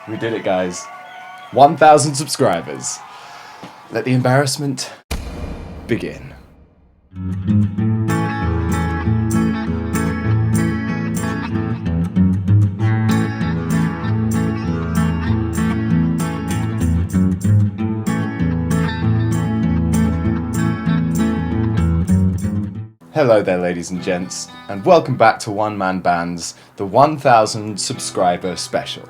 We did it, guys. 1,000 subscribers. Let the embarrassment begin. Hello there, ladies and gents, and welcome back to One Man Band's the 1,000 subscriber special.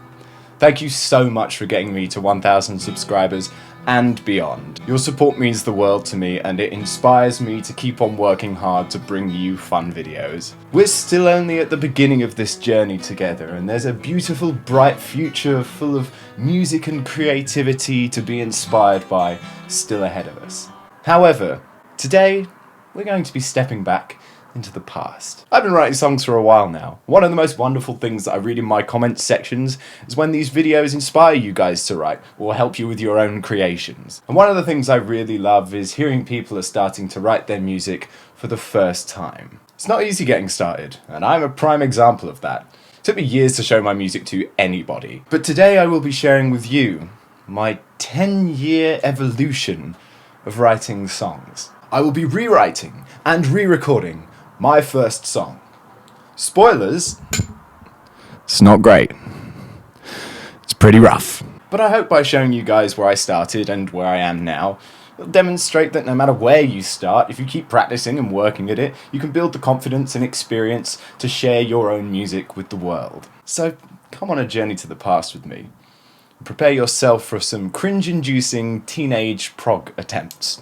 Thank you so much for getting me to 1,000 subscribers and beyond. Your support means the world to me, and it inspires me to keep on working hard to bring you fun videos. We're still only at the beginning of this journey together, and there's a beautiful, bright future full of music and creativity to be inspired by still ahead of us. However, today, we're going to be stepping back into the past. I've been writing songs for a while now. One of the most wonderful things that I read in my comments sections is when these videos inspire you guys to write or help you with your own creations. And one of the things I really love is hearing people are starting to write their music for the first time. It's not easy getting started, and I'm a prime example of that. It took me years to show my music to anybody. But today I will be sharing with you my 10-year evolution of writing songs. I will be rewriting and re-recording my first song. Spoilers, it's not great. It's pretty rough. But I hope by showing you guys where I started and where I am now, it'll demonstrate that no matter where you start, if you keep practicing and working at it, you can build the confidence and experience to share your own music with the world. So come on a journey to the past with me. Prepare yourself for some cringe-inducing teenage prog attempts.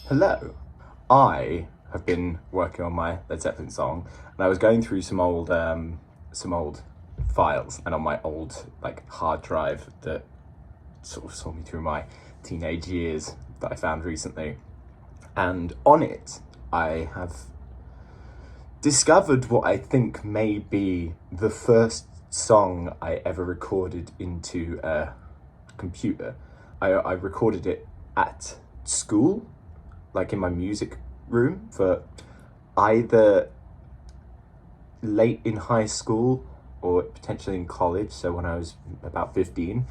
Hello. I have been working on my Led Zeppelin song, and I was going through some old files, and on my old hard drive that sort of saw me through my teenage years that I found recently, and on it I have discovered what I think may be the first song I ever recorded into a computer. I recorded it at school, like in my music room, for either late in high school or potentially in college, so when I was about 15,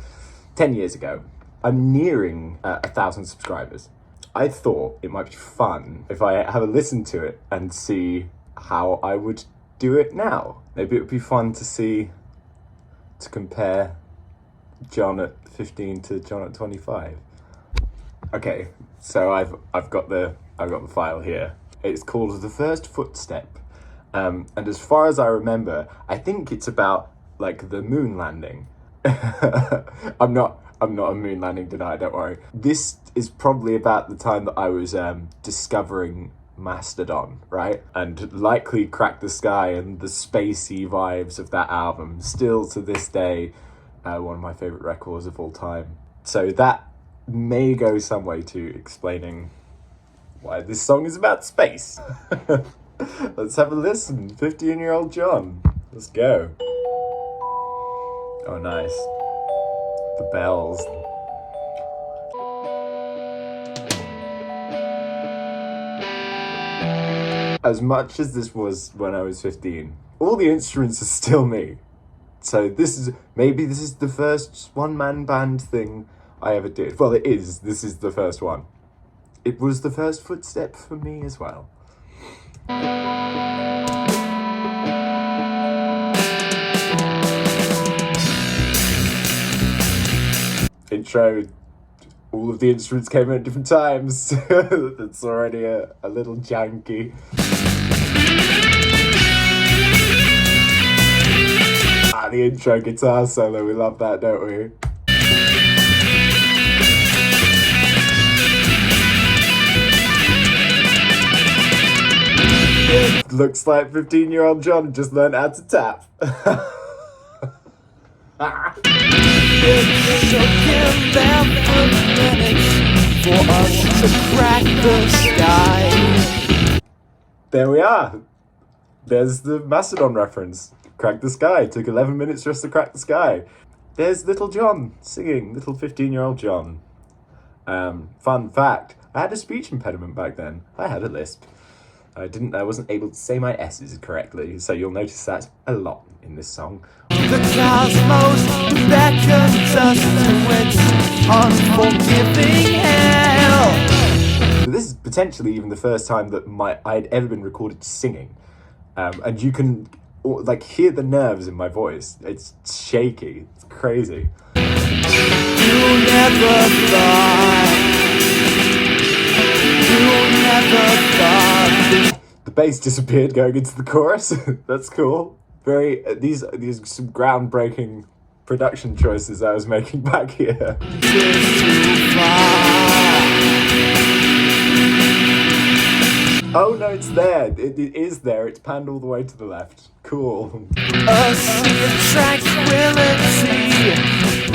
10 years ago. I'm nearing 1,000 subscribers. I thought it might be fun if I have a listen to it and see how I would do it now. Maybe it would be fun to compare John at 15 to John at 25. Okay, so I've got the file here. It's called The First Footstep, and as far as I remember, I think it's about the moon landing. I'm not a moon landing denier, don't worry. This is probably about the time that I was discovering Mastodon, right? And likely Crack the Sky and the spacey vibes of that album, still to this day one of my favorite records of all time. So that may go some way to explaining why this song is about space. Let's have a listen. 15-year-old John. Let's go. Oh, nice. The bells. As much as this was when I was 15, all the instruments are still me. So this is the first one-man band thing I ever did. Well, it is. This is the first one. It was the first footstep for me as well. Intro. All of the instruments came at different times. It's already a little janky. The intro guitar solo, we love that, don't we? Looks like 15-year-old John just learned how to tap. It took him them for minutes for us to crack the sky. There we are. There's the Mastodon reference. Crack the sky. Took 11 minutes for us to crack the sky. There's little John singing, little 15-year-old John. Fun fact, I had a speech impediment back then. I had a lisp. I wasn't able to say my S's correctly, so you'll notice that a lot in this song. The cosmos beckons us to its unforgiving hell. This is potentially even the first time that I'd ever been recorded singing, and you can like hear the nerves in my voice. It's shaky. It's crazy. You never thought. The bass disappeared going into the chorus. That's cool. Very these some groundbreaking production choices I was making back here. Oh no, it's there. It is there. It's panned all the way to the left. Cool. A sea of tranquility,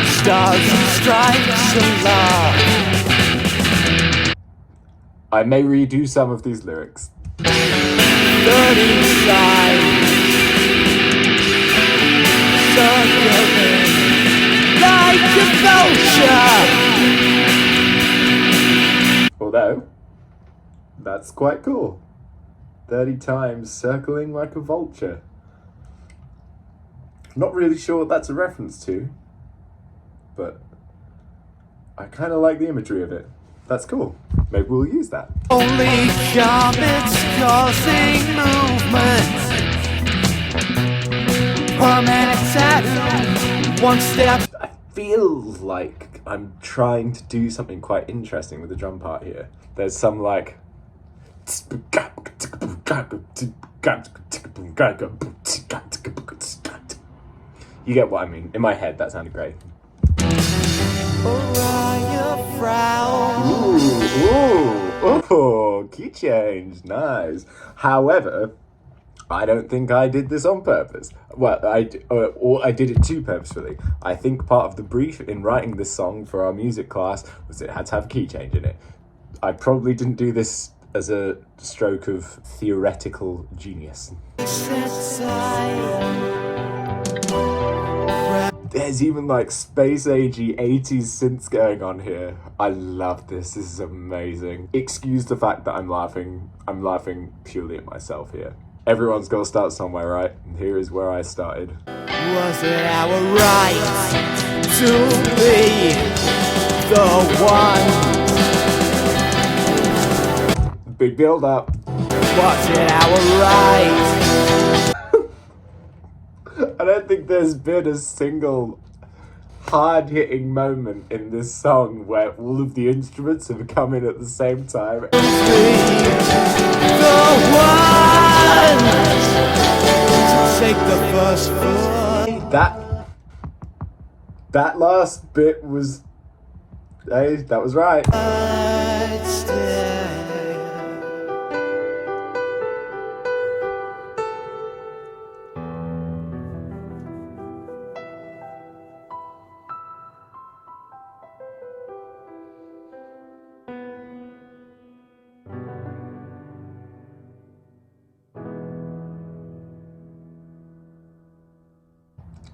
stars and stripes aloft. I may redo some of these lyrics. Dirty sight, circling like a vulture. Although, that's quite cool. 30 times circling like a vulture. Not really sure what that's a reference to, but I kind of like the imagery of it. That's cool. Maybe we'll use that. Only comets causing movement. Permanent tattoo. One step. I feel like I'm trying to do something quite interesting with the drum part here. There's some like... You get what I mean. In my head, that sounded great. Ooh, key change, nice. However, I don't think I did this on purpose. Well, or I did it too purposefully. I think part of the brief in writing this song for our music class was it had to have a key change in it. I probably didn't do this as a stroke of theoretical genius. There's even like space agey 80s synths going on here. I love this. This is amazing. Excuse the fact that I'm laughing. I'm laughing purely at myself here. Everyone's got to start somewhere, right? And here is where I started. Was it our right to be the one? Big build up. Was it our right? I don't think there's been a single hard-hitting moment in this song where all of the instruments have come in at the same time. The one to take the first foot. That last bit was... Hey, that was right.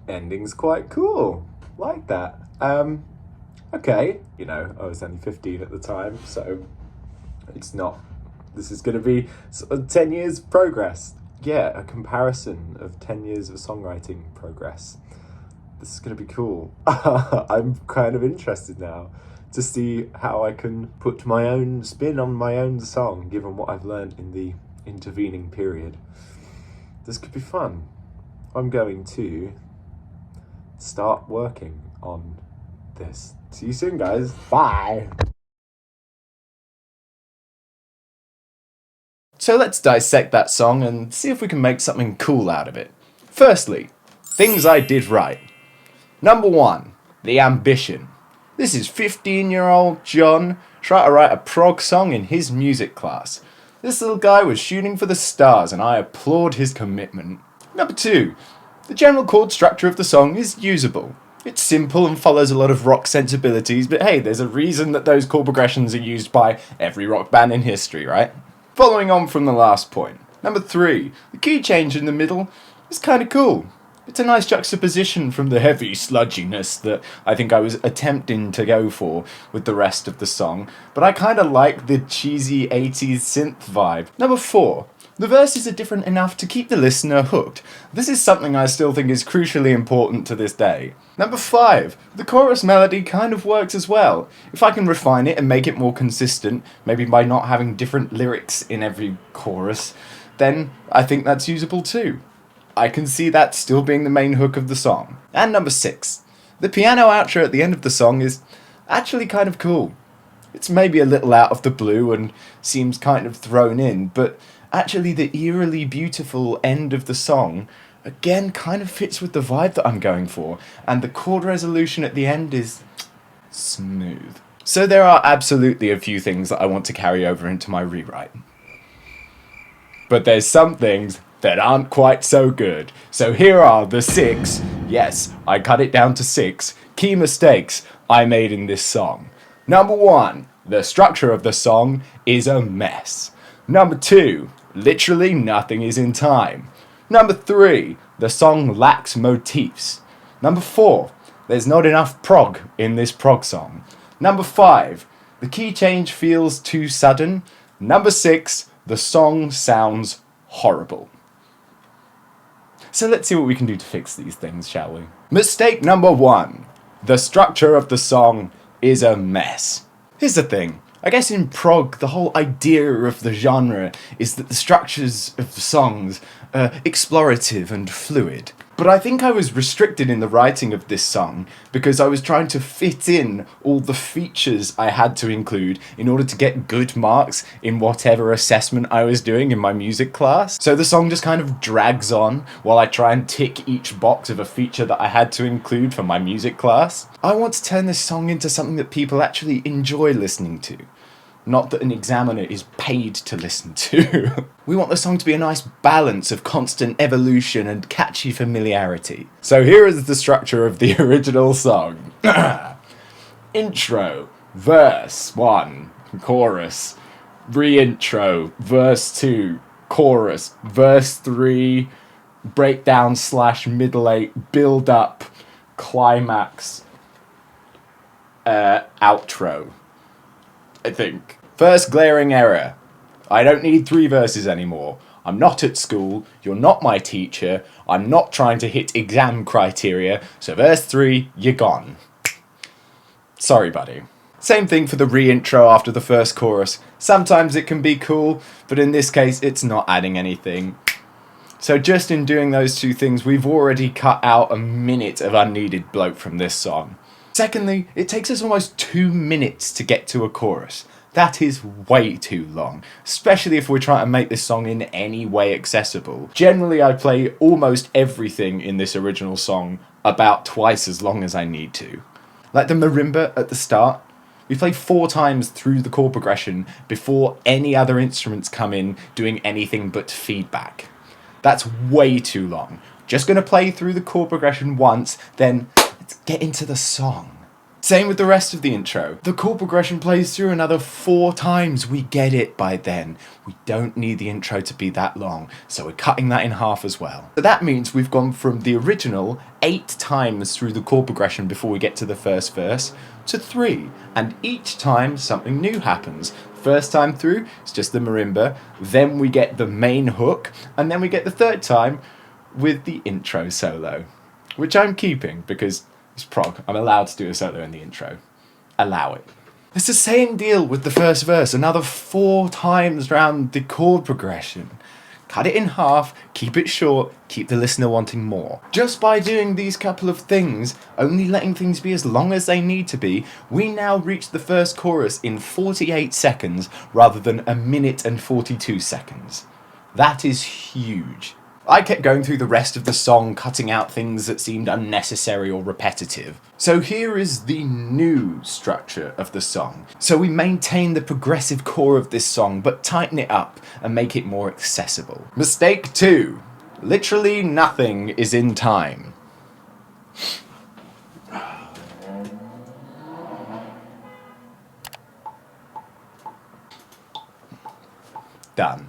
Ending's quite cool. Like that. Okay. You know, I was only 15 at the time, so it's not... This is going to be 10 years progress. Yeah, a comparison of 10 years of songwriting progress. This is going to be cool. I'm kind of interested now to see how I can put my own spin on my own song, given what I've learned in the intervening period. This could be fun. I'm going to start working on this. See you soon, guys. Bye. So let's dissect that song and see if we can make something cool out of it. Firstly, things I did right. Number 1, the ambition. This is 15-year-old John trying to write a prog song in his music class. This little guy was shooting for the stars and I applaud his commitment. Number 2, the general chord structure of the song is usable. It's simple and follows a lot of rock sensibilities, but hey, there's a reason that those chord progressions are used by every rock band in history, right? Following on from the last point. Number 3, the key change in the middle is kind of cool. It's a nice juxtaposition from the heavy sludginess that I think I was attempting to go for with the rest of the song, but I kind of like the cheesy 80s synth vibe. Number 4. The verses are different enough to keep the listener hooked. This is something I still think is crucially important to this day. Number 5. The chorus melody kind of works as well. If I can refine it and make it more consistent, maybe by not having different lyrics in every chorus, then I think that's usable too. I can see that still being the main hook of the song. And number 6. The piano outro at the end of the song is actually kind of cool. It's maybe a little out of the blue and seems kind of thrown in, but actually the eerily beautiful end of the song again kind of fits with the vibe that I'm going for, and the chord resolution at the end is smooth. So there are absolutely a few things that I want to carry over into my rewrite. But there's some things that aren't quite so good. So here are the 6, yes, I cut it down to 6, key mistakes I made in this song. Number 1, the structure of the song is a mess. Number 2, literally nothing is in time. Number 3, the song lacks motifs. Number 4, there's not enough prog in this prog song. Number 5, the key change feels too sudden. Number 6, the song sounds horrible. So let's see what we can do to fix these things, shall we? Mistake number 1. The structure of the song is a mess. Here's the thing. I guess in prog, the whole idea of the genre is that the structures of the songs are explorative and fluid. But I think I was restricted in the writing of this song because I was trying to fit in all the features I had to include in order to get good marks in whatever assessment I was doing in my music class. So the song just kind of drags on while I try and tick each box of a feature that I had to include for my music class. I want to turn this song into something that people actually enjoy listening to. Not that an examiner is paid to listen to. We want the song to be a nice balance of constant evolution and catchy familiarity. So here is the structure of the original song. Intro, verse 1, chorus, re-intro, verse 2, chorus, verse 3, breakdown / middle 8, build up, climax, outro, I think. First glaring error. I don't need 3 verses anymore. I'm not at school, you're not my teacher, I'm not trying to hit exam criteria, so verse 3, you're gone. Sorry, buddy. Same thing for the re-intro after the first chorus. Sometimes it can be cool, but in this case it's not adding anything. So just in doing those 2 things, we've already cut out a minute of unneeded bloat from this song. Secondly, it takes us almost 2 minutes to get to a chorus. That is way too long, especially if we're trying to make this song in any way accessible. Generally, I play almost everything in this original song about twice as long as I need to. Like the marimba at the start, we play 4 times through the chord progression before any other instruments come in doing anything but feedback. That's way too long. Just gonna play through the chord progression once, then let's get into the song. Same with the rest of the intro. The chord progression plays through another 4 times. We get it by then. We don't need the intro to be that long, so we're cutting that in half as well. So that means we've gone from the original 8 times through the chord progression before we get to the first verse to 3, and each time something new happens. First time through, it's just the marimba, then we get the main hook, and then we get the third time with the intro solo, which I'm keeping because it's prog. I'm allowed to do a solo in the intro. Allow it. It's the same deal with the first verse, another 4 times round the chord progression. Cut it in half, keep it short, keep the listener wanting more. Just by doing these couple of things, only letting things be as long as they need to be, we now reach the first chorus in 48 seconds rather than 1 minute and 42 seconds. That is huge. I kept going through the rest of the song, cutting out things that seemed unnecessary or repetitive. So here is the new structure of the song. So we maintain the progressive core of this song, but tighten it up and make it more accessible. Mistake 2. Literally nothing is in time. Done.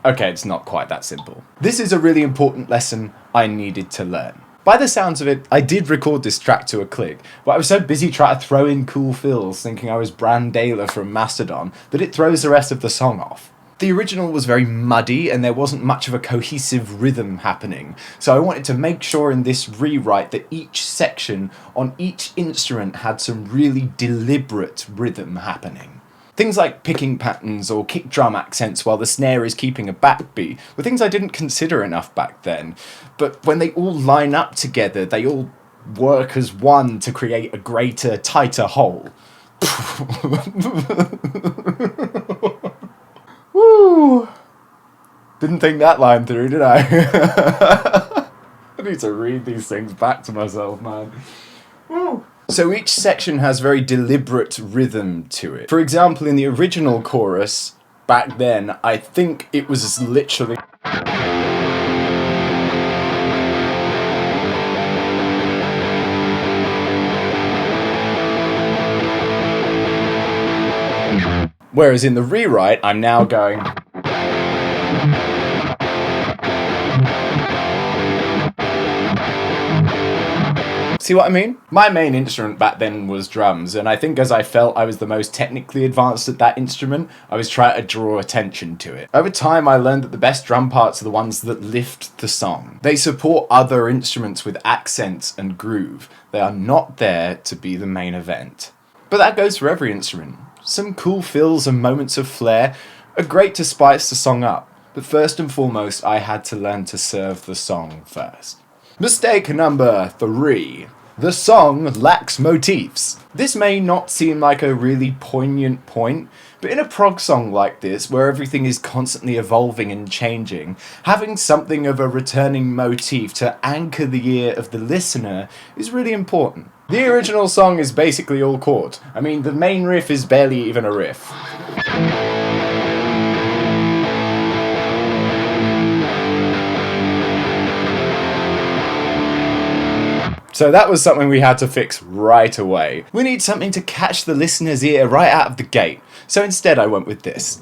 Okay, it's not quite that simple. This is a really important lesson I needed to learn. By the sounds of it, I did record this track to a click, but I was so busy trying to throw in cool fills thinking I was Brandayla from Mastodon that it throws the rest of the song off. The original was very muddy and there wasn't much of a cohesive rhythm happening, so I wanted to make sure in this rewrite that each section on each instrument had some really deliberate rhythm happening. Things like picking patterns or kick drum accents while the snare is keeping a backbeat were things I didn't consider enough back then, but when they all line up together, they all work as one to create a greater, tighter whole. Woo! Didn't think that line through, did I? I need to read these things back to myself, man. Woo! So each section has very deliberate rhythm to it. For example, in the original chorus, back then, I think it was literally... Whereas in the rewrite, I'm now going... See what I mean? My main instrument back then was drums, and I think as I felt I was the most technically advanced at that instrument, I was trying to draw attention to it. Over time, I learned that the best drum parts are the ones that lift the song. They support other instruments with accents and groove. They are not there to be the main event. But that goes for every instrument. Some cool fills and moments of flair are great to spice the song up, but first and foremost, I had to learn to serve the song first. Mistake number 3. The song lacks motifs. This may not seem like a really poignant point, but in a prog song like this, where everything is constantly evolving and changing, having something of a returning motif to anchor the ear of the listener is really important. The original song is basically all chords. I mean, the main riff is barely even a riff. So that was something we had to fix right away. We need something to catch the listener's ear right out of the gate. So instead I went with this.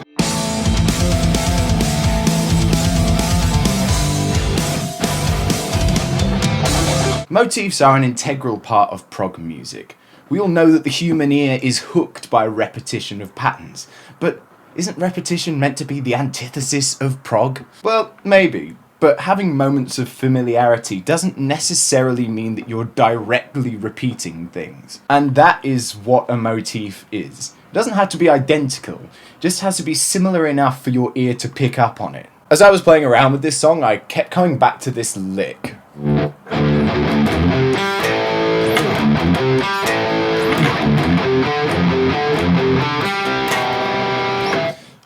Motifs are an integral part of prog music. We all know that the human ear is hooked by repetition of patterns, but isn't repetition meant to be the antithesis of prog? Well, maybe. But having moments of familiarity doesn't necessarily mean that you're directly repeating things. And that is what a motif is. It doesn't have to be identical, it just has to be similar enough for your ear to pick up on it. As I was playing around with this song, I kept coming back to this lick.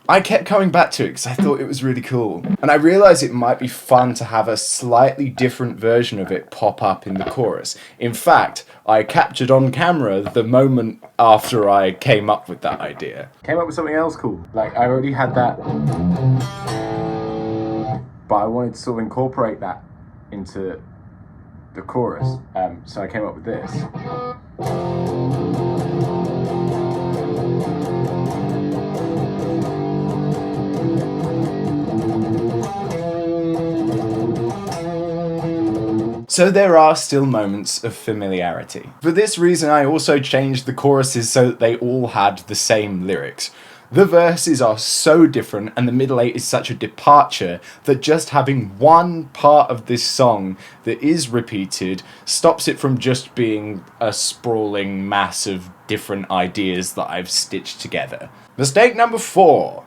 I kept coming back to it because I thought it was really cool. And I realised it might be fun to have a slightly different version of it pop up in the chorus. In fact, I captured on camera the moment after I came up with that idea. Came up with something else cool. Like, I already had that, but I wanted to sort of incorporate that into the chorus. So I came up with this. So there are still moments of familiarity. For this reason, I also changed the choruses so that they all had the same lyrics. The verses are so different and the middle eight is such a departure that just having one part of this song that is repeated stops it from just being a sprawling mass of different ideas that I've stitched together. Mistake number 4.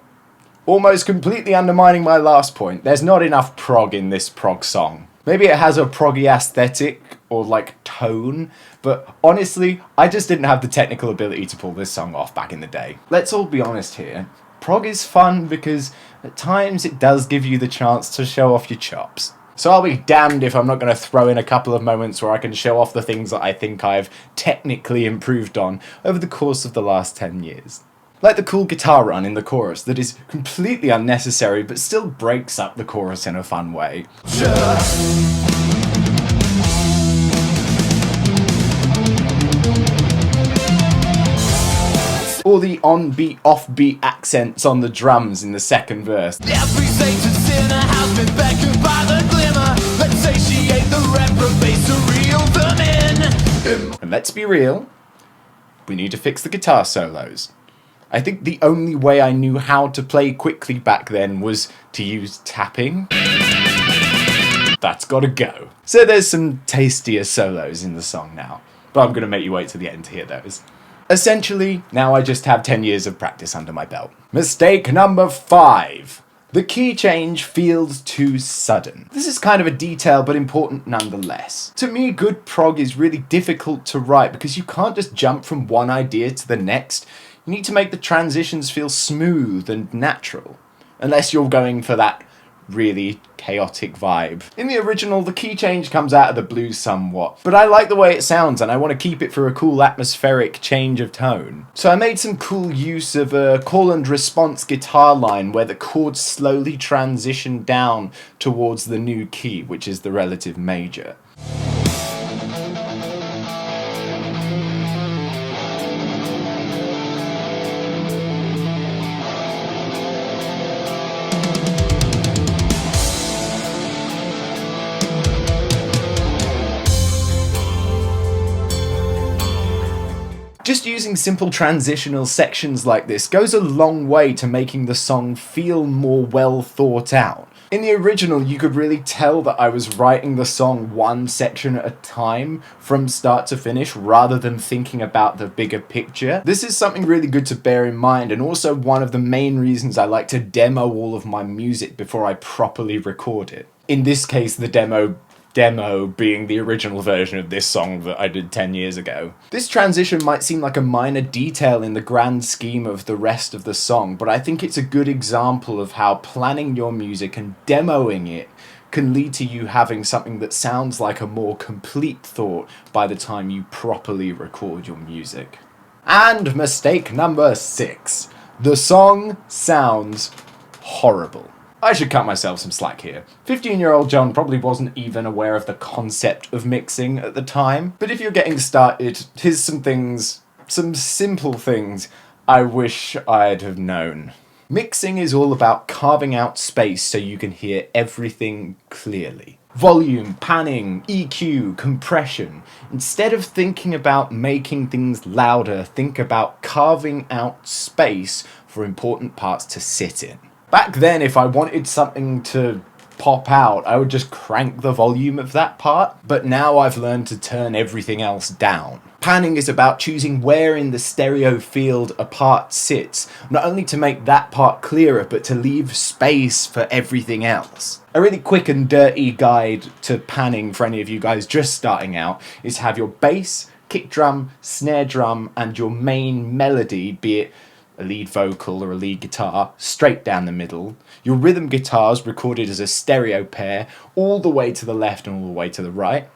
Almost completely undermining my last point. There's not enough prog in this prog song. Maybe it has a proggy aesthetic or like tone, but honestly, I just didn't have the technical ability to pull this song off back in the day. Let's all be honest here. Prog is fun because at times it does give you the chance to show off your chops. So I'll be damned if I'm not going to throw in a couple of moments where I can show off the things that I think I've technically improved on over the course of the last 10 years. Like the cool guitar run in the chorus that is completely unnecessary but still breaks up the chorus in a fun way. or the on-beat, off-beat accents on the drums in the second verse. Every saint and sinner has been beckoned by the glimmer. Let's satiate the reprobates to reel them in. And let's be real, we need to fix the guitar solos. I think the only way I knew how to play quickly back then was to use tapping. That's gotta go. So there's some tastier solos in the song now, but I'm gonna make you wait till the end to hear those. Essentially, now I just have 10 years of practice under my belt. Mistake number 5. The key change feels too sudden. This is kind of a detail, but important nonetheless. To me, good prog is really difficult to write because you can't just jump from one idea to the next. You need to make the transitions feel smooth and natural. Unless you're going for that really chaotic vibe. In the original, the key change comes out of the blues somewhat, but I like the way it sounds and I want to keep it for a cool atmospheric change of tone. So I made some cool use of a call and response guitar line where the chords slowly transition down towards the new key, which is the relative major. Just using simple transitional sections like this goes a long way to making the song feel more well thought out. In the original, you could really tell that I was writing the song one section at a time from start to finish rather than thinking about the bigger picture. This is something really good to bear in mind, and also one of the main reasons I like to demo all of my music before I properly record it. In this case, the demo being the original version of this song that I did 10 years ago. This transition might seem like a minor detail in the grand scheme of the rest of the song, but I think it's a good example of how planning your music and demoing it can lead to you having something that sounds like a more complete thought by the time you properly record your music. And mistake number 6. The song sounds horrible. I should cut myself some slack here. 15-year-old John probably wasn't even aware of the concept of mixing at the time, but if you're getting started, here's some simple things I wish I'd have known. Mixing is all about carving out space so you can hear everything clearly. Volume, panning, EQ, compression. Instead of thinking about making things louder, think about carving out space for important parts to sit in. Back then, if I wanted something to pop out, I would just crank the volume of that part, but now I've learned to turn everything else down. Panning is about choosing where in the stereo field a part sits, not only to make that part clearer, but to leave space for everything else. A really quick and dirty guide to panning for any of you guys just starting out is have your bass, kick drum, snare drum, and your main melody, be it a lead vocal or a lead guitar, straight down the middle. Your rhythm guitars recorded as a stereo pair all the way to the left and all the way to the right.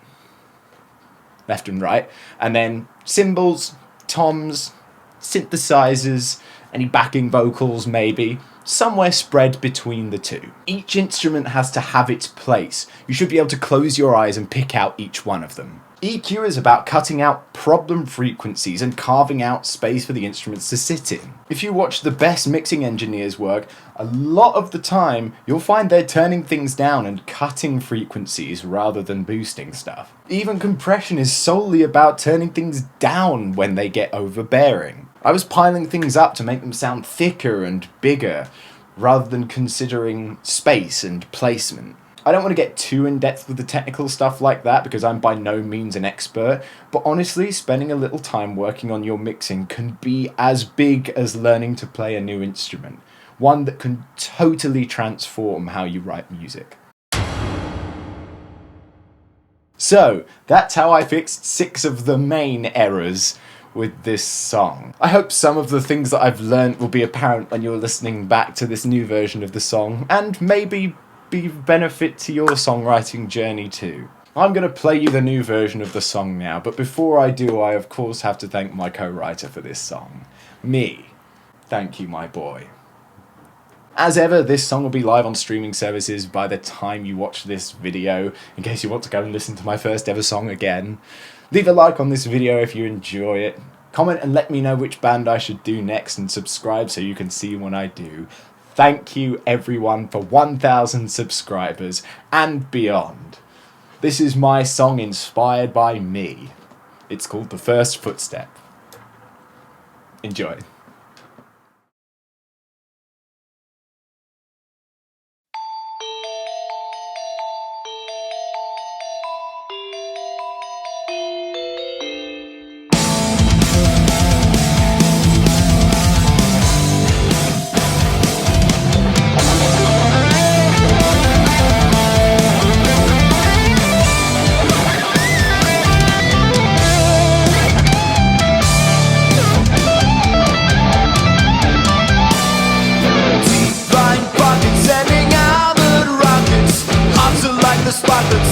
Left and right. And then cymbals, toms, synthesizers, any backing vocals maybe, somewhere spread between the two. Each instrument has to have its place. You should be able to close your eyes and pick out each one of them. EQ is about cutting out problem frequencies and carving out space for the instruments to sit in. If you watch the best mixing engineers work, a lot of the time you'll find they're turning things down and cutting frequencies rather than boosting stuff. Even compression is solely about turning things down when they get overbearing. I was piling things up to make them sound thicker and bigger rather than considering space and placement. I don't want to get too in-depth with the technical stuff like that because I'm by no means an expert, but honestly, spending a little time working on your mixing can be as big as learning to play a new instrument, one that can totally transform how you write music. So, that's how I fixed 6 of the main errors with this song. I hope some of the things that I've learned will be apparent when you're listening back to this new version of the song, and maybe be of benefit to your songwriting journey too. I'm going to play you the new version of the song now, but before I do, I of course have to thank my co-writer for this song. Me. Thank you, my boy. As ever, this song will be live on streaming services by the time you watch this video, in case you want to go and listen to my first ever song again. Leave a like on this video if you enjoy it. Comment and let me know which band I should do next, and subscribe so you can see when I do. Thank you everyone for 1,000 subscribers and beyond. This is my song inspired by me. It's called The First Footstep. Enjoy.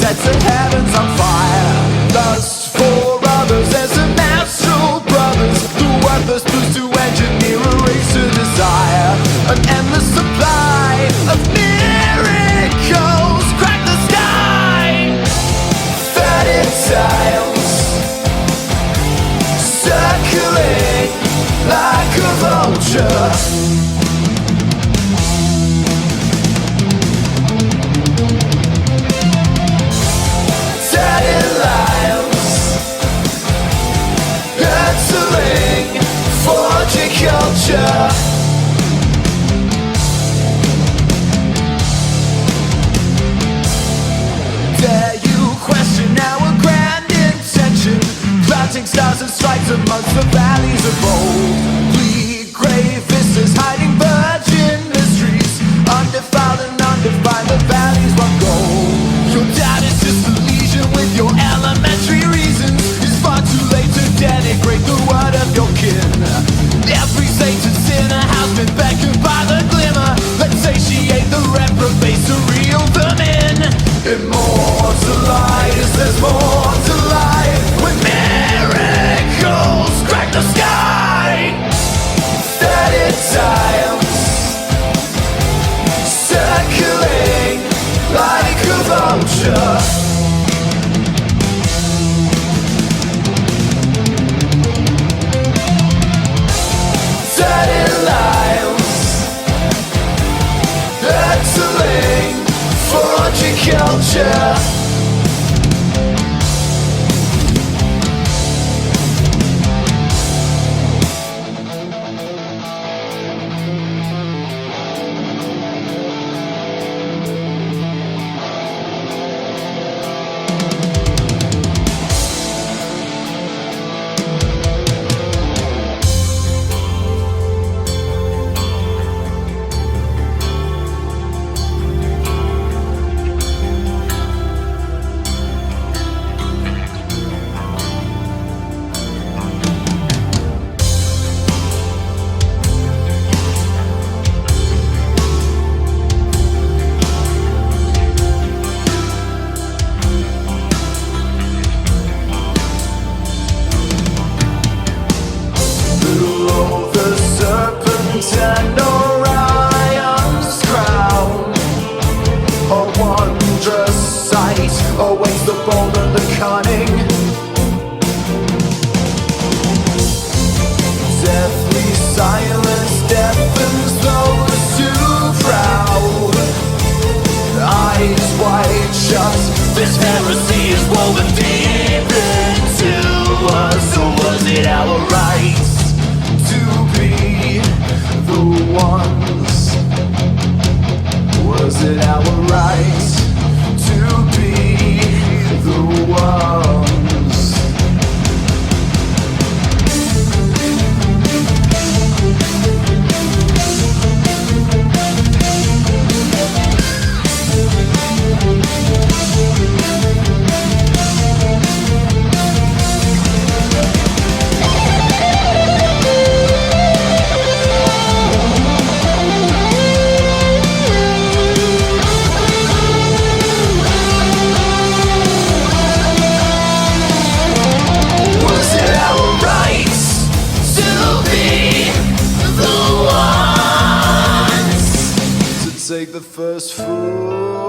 Sets the heavens on fire. Lust for others as a natural brothers. The worthless blues to engineer a race to desire. An endless supply of miracles crack the sky. 30 tiles circling like a vulture. Culture. Dare you question our grand intention? Planting stars and stripes amongst the valleys of old. Bleak grey vistas hiding virgin mysteries. Undefiled and undefined, the valleys run gold. Your doubt is just a lesion with your elementary reasons. It's far too late to denigrate the word of your kin. Every saint and sinner has been beckoned by the glimmer. Let's satiate the reprobates to reel them in. Immortalized, there's more to life. When miracles crack the sky. 30 times circling like a vulture. Culture. And Orion's crown, a wondrous sight awaits the bold and the cunning. Deathly silence deafens those too proud. Eyes wide shut, this heresy is woven deep into us. So was it our right to be the ones? Was it our right to be the ones? Take the first footstep.